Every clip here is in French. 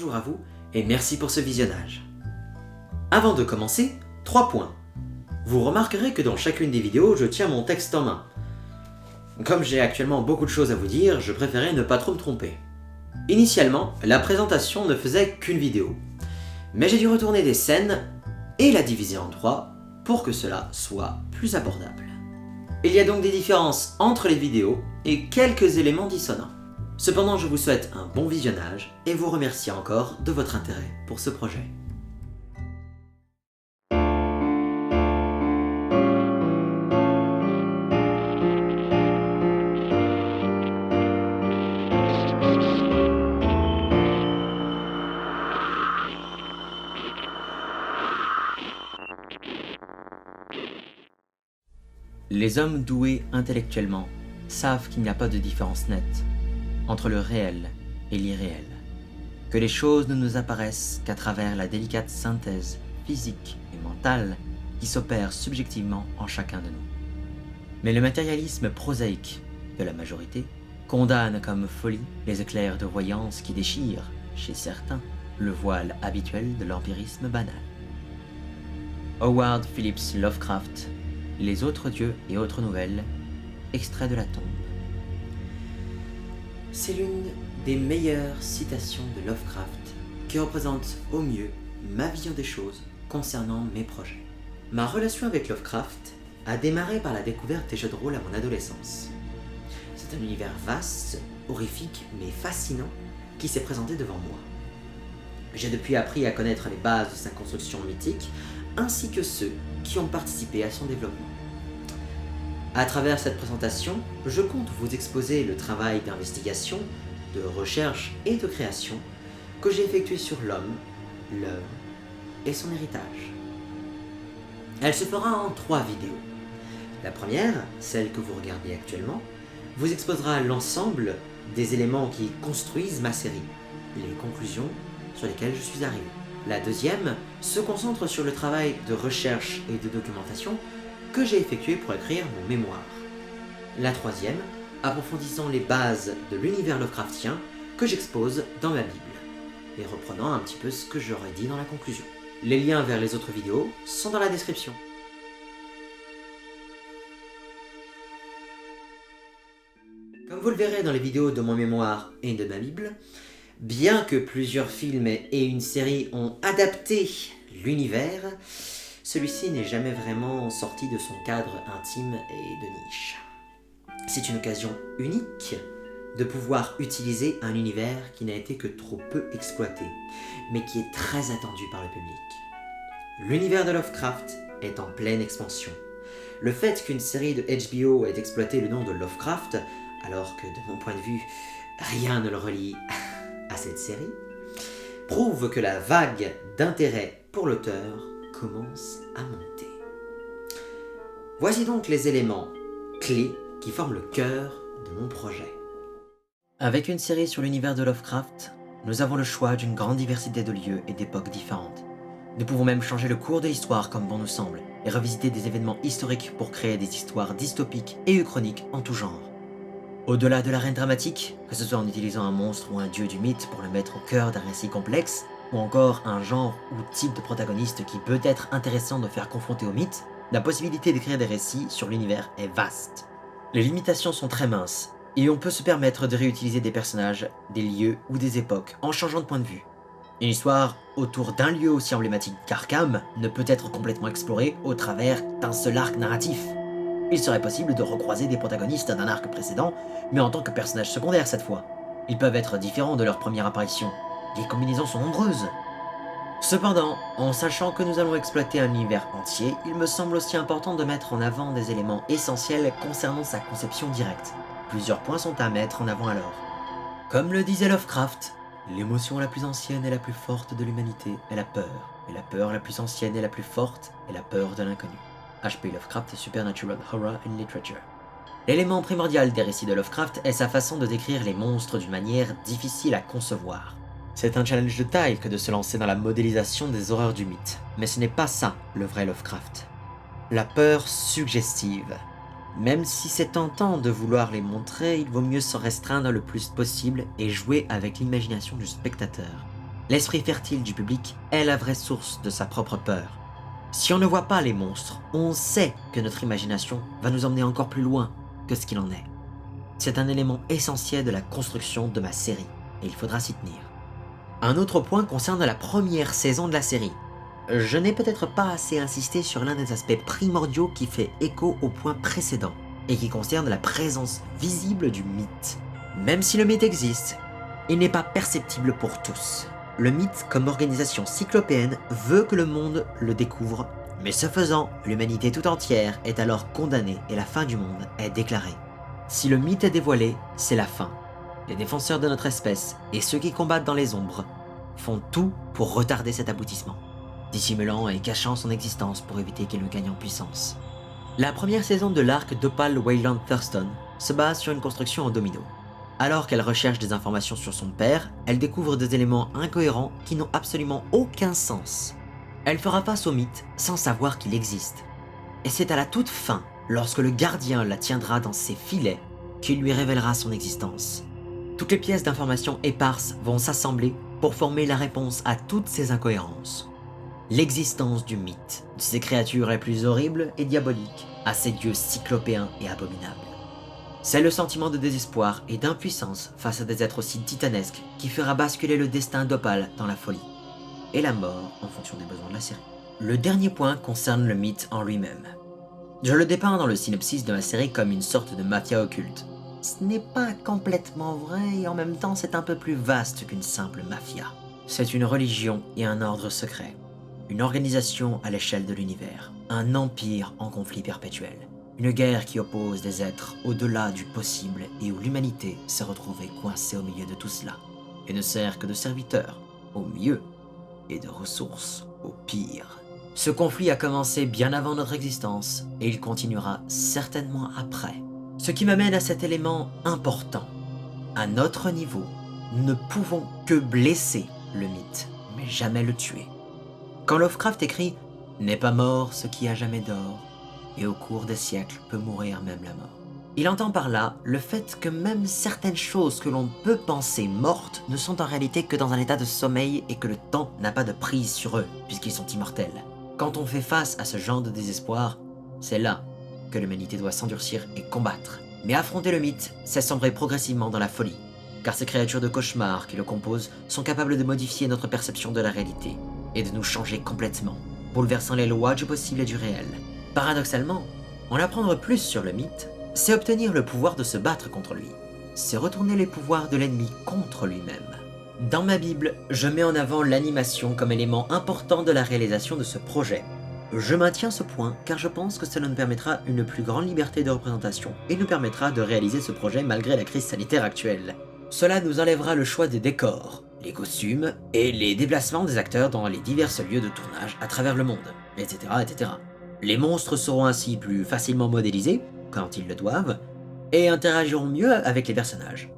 bonjour à vous et merci pour ce visionnage. Avant de commencer, 3 points. Vous remarquerez que dans chacune des vidéos, je tiens mon texte en main. Comme j'ai actuellement beaucoup de choses à vous dire, je préférais ne pas trop me tromper. Initialement, la présentation ne faisait qu'une vidéo, mais j'ai dû retourner des scènes et la diviser en 3 pour que cela soit plus abordable. Il y a donc des différences entre les vidéos et quelques éléments dissonants. Cependant, je vous souhaite un bon visionnage et vous remercie encore de votre intérêt pour ce projet. Les hommes doués intellectuellement savent qu'il n'y a pas de différence nette entre le réel et l'irréel, que les choses ne nous apparaissent qu'à travers la délicate synthèse physique et mentale qui s'opère subjectivement en chacun de nous. Mais le matérialisme prosaïque de la majorité condamne comme folie les éclairs de voyance qui déchirent, chez certains, le voile habituel de l'empirisme banal. Howard Phillips Lovecraft, Les autres dieux et autres nouvelles, extrait de la tombe. C'est l'une des meilleures citations de Lovecraft qui représente au mieux ma vision des choses concernant mes projets. Ma relation avec Lovecraft a démarré par la découverte des jeux de rôle à mon adolescence. C'est un univers vaste, horrifique mais fascinant qui s'est présenté devant moi. J'ai depuis appris à connaître les bases de sa construction mythique ainsi que ceux qui ont participé à son développement. À travers cette présentation, je compte vous exposer le travail d'investigation, de recherche et de création que j'ai effectué sur l'homme, l'œuvre et son héritage. Elle se fera en 3 vidéos. La première, celle que vous regardez actuellement, vous exposera l'ensemble des éléments qui construisent ma série, les conclusions sur lesquelles je suis arrivé. La deuxième se concentre sur le travail de recherche et de documentation que j'ai effectué pour écrire mon mémoire. La troisième, approfondissant les bases de l'univers Lovecraftien que j'expose dans ma Bible, et reprenant un petit peu ce que j'aurais dit dans la conclusion. Les liens vers les autres vidéos sont dans la description. Comme vous le verrez dans les vidéos de mon mémoire et de ma Bible, bien que plusieurs films et une série ont adapté l'univers, celui-ci n'est jamais vraiment sorti de son cadre intime et de niche. C'est une occasion unique de pouvoir utiliser un univers qui n'a été que trop peu exploité, mais qui est très attendu par le public. L'univers de Lovecraft est en pleine expansion. Le fait qu'une série de HBO ait exploité le nom de Lovecraft, alors que de mon point de vue, rien ne le relie à cette série, prouve que la vague d'intérêt pour l'auteur commence à monter. Voici donc les éléments clés qui forment le cœur de mon projet. Avec une série sur l'univers de Lovecraft, nous avons le choix d'une grande diversité de lieux et d'époques différentes. Nous pouvons même changer le cours de l'histoire comme bon nous semble, et revisiter des événements historiques pour créer des histoires dystopiques et uchroniques en tout genre. Au-delà de l'arène dramatique, que ce soit en utilisant un monstre ou un dieu du mythe pour le mettre au cœur d'un récit complexe, ou encore un genre ou type de protagoniste qui peut être intéressant de faire confronter au mythe, la possibilité d'écrire des récits sur l'univers est vaste. Les limitations sont très minces, et on peut se permettre de réutiliser des personnages, des lieux ou des époques en changeant de point de vue. Une histoire autour d'un lieu aussi emblématique qu'Arkham ne peut être complètement explorée au travers d'un seul arc narratif. Il serait possible de recroiser des protagonistes d'un arc précédent, mais en tant que personnages secondaires cette fois. Ils peuvent être différents de leur première apparition. Les combinaisons sont nombreuses. Cependant, en sachant que nous allons exploiter un univers entier, il me semble aussi important de mettre en avant des éléments essentiels concernant sa conception directe. Plusieurs points sont à mettre en avant alors. Comme le disait Lovecraft, l'émotion la plus ancienne et la plus forte de l'humanité est la peur, et la peur la plus ancienne et la plus forte est la peur de l'inconnu. H.P. Lovecraft, Supernatural Horror and Literature. L'élément primordial des récits de Lovecraft est sa façon de décrire les monstres d'une manière difficile à concevoir. C'est un challenge de taille que de se lancer dans la modélisation des horreurs du mythe, mais ce n'est pas ça le vrai Lovecraft. La peur suggestive. Même si c'est tentant de vouloir les montrer, il vaut mieux s'en restreindre le plus possible et jouer avec l'imagination du spectateur. L'esprit fertile du public est la vraie source de sa propre peur. Si on ne voit pas les monstres, on sait que notre imagination va nous emmener encore plus loin que ce qu'il en est. C'est un élément essentiel de la construction de ma série, et il faudra s'y tenir. Un autre point concerne la première saison de la série. Je n'ai peut-être pas assez insisté sur l'un des aspects primordiaux qui fait écho au point précédent, et qui concerne la présence visible du mythe. Même si le mythe existe, il n'est pas perceptible pour tous. Le mythe, comme organisation cyclopéenne, veut que le monde le découvre, mais ce faisant, l'humanité tout entière est alors condamnée et la fin du monde est déclarée. Si le mythe est dévoilé, c'est la fin. Les défenseurs de notre espèce et ceux qui combattent dans les ombres font tout pour retarder cet aboutissement, dissimulant et cachant son existence pour éviter qu'il ne gagne en puissance. La première saison de l'arc d'Opal Wayland Thurston se base sur une construction en domino. Alors qu'elle recherche des informations sur son père, elle découvre des éléments incohérents qui n'ont absolument aucun sens. Elle fera face au mythe sans savoir qu'il existe. Et c'est à la toute fin, lorsque le gardien la tiendra dans ses filets, qu'il lui révélera son existence. Toutes les pièces d'informations éparses vont s'assembler pour former la réponse à toutes ces incohérences. L'existence du mythe, de ses créatures les plus horribles et diaboliques, à ses dieux cyclopéens et abominables. C'est le sentiment de désespoir et d'impuissance face à des êtres aussi titanesques qui fera basculer le destin d'Opal dans la folie, et la mort en fonction des besoins de la série. Le dernier point concerne le mythe en lui-même. Je le dépeins dans le synopsis de ma série comme une sorte de mafia occulte. Ce n'est pas complètement vrai et en même temps c'est un peu plus vaste qu'une simple mafia. C'est une religion et un ordre secret, une organisation à l'échelle de l'univers, un empire en conflit perpétuel. Une guerre qui oppose des êtres au-delà du possible et où l'humanité s'est retrouvée coincée au milieu de tout cela, et ne sert que de serviteur, au mieux, et de ressources, au pire. Ce conflit a commencé bien avant notre existence, et il continuera certainement après. Ce qui m'amène à cet élément important. À notre niveau, nous ne pouvons que blesser le mythe, mais jamais le tuer. Quand Lovecraft écrit « N'est pas mort ce qui a jamais d'or », et au cours des siècles peut mourir même la mort. Il entend par là le fait que même certaines choses que l'on peut penser mortes ne sont en réalité que dans un état de sommeil et que le temps n'a pas de prise sur eux, puisqu'ils sont immortels. Quand on fait face à ce genre de désespoir, c'est là que l'humanité doit s'endurcir et combattre. Mais affronter le mythe, c'est sombrer progressivement dans la folie, car ces créatures de cauchemar qui le composent sont capables de modifier notre perception de la réalité, et de nous changer complètement, bouleversant les lois du possible et du réel. Paradoxalement, en apprendre plus sur le mythe, c'est obtenir le pouvoir de se battre contre lui. C'est retourner les pouvoirs de l'ennemi contre lui-même. Dans ma Bible, je mets en avant l'animation comme élément important de la réalisation de ce projet. Je maintiens ce point car je pense que cela nous permettra une plus grande liberté de représentation et nous permettra de réaliser ce projet malgré la crise sanitaire actuelle. Cela nous enlèvera le choix des décors, les costumes et les déplacements des acteurs dans les divers lieux de tournage à travers le monde, etc. etc. Les monstres seront ainsi plus facilement modélisés, quand ils le doivent, et interagiront mieux avec les personnages.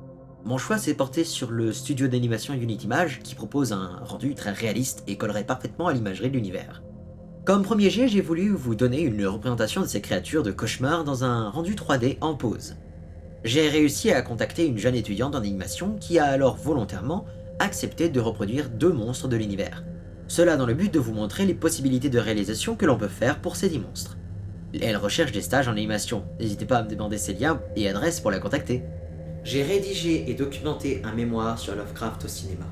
Mon choix s'est porté sur le studio d'animation Unity-Image qui propose un rendu très réaliste et collerait parfaitement à l'imagerie de l'univers. Comme premier jet, j'ai voulu vous donner une représentation de ces créatures de cauchemar dans un rendu 3D en pause. J'ai réussi à contacter une jeune étudiante en animation qui a alors volontairement accepté de reproduire 2 monstres de l'univers. Cela dans le but de vous montrer les possibilités de réalisation que l'on peut faire pour ces 10 monstres. Elle recherche des stages en animation, n'hésitez pas à me demander ses liens et adresses pour la contacter. J'ai rédigé et documenté un mémoire sur Lovecraft au cinéma.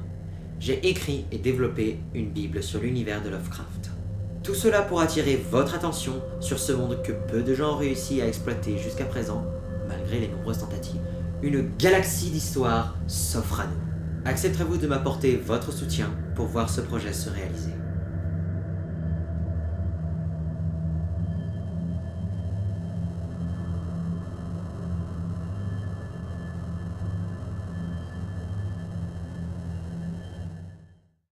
J'ai écrit et développé une bible sur l'univers de Lovecraft. Tout cela pour attirer votre attention sur ce monde que peu de gens ont réussi à exploiter jusqu'à présent, malgré les nombreuses tentatives. Une galaxie d'histoires s'offre à nous. Accepterez-vous de m'apporter votre soutien pour voir ce projet se réaliser ?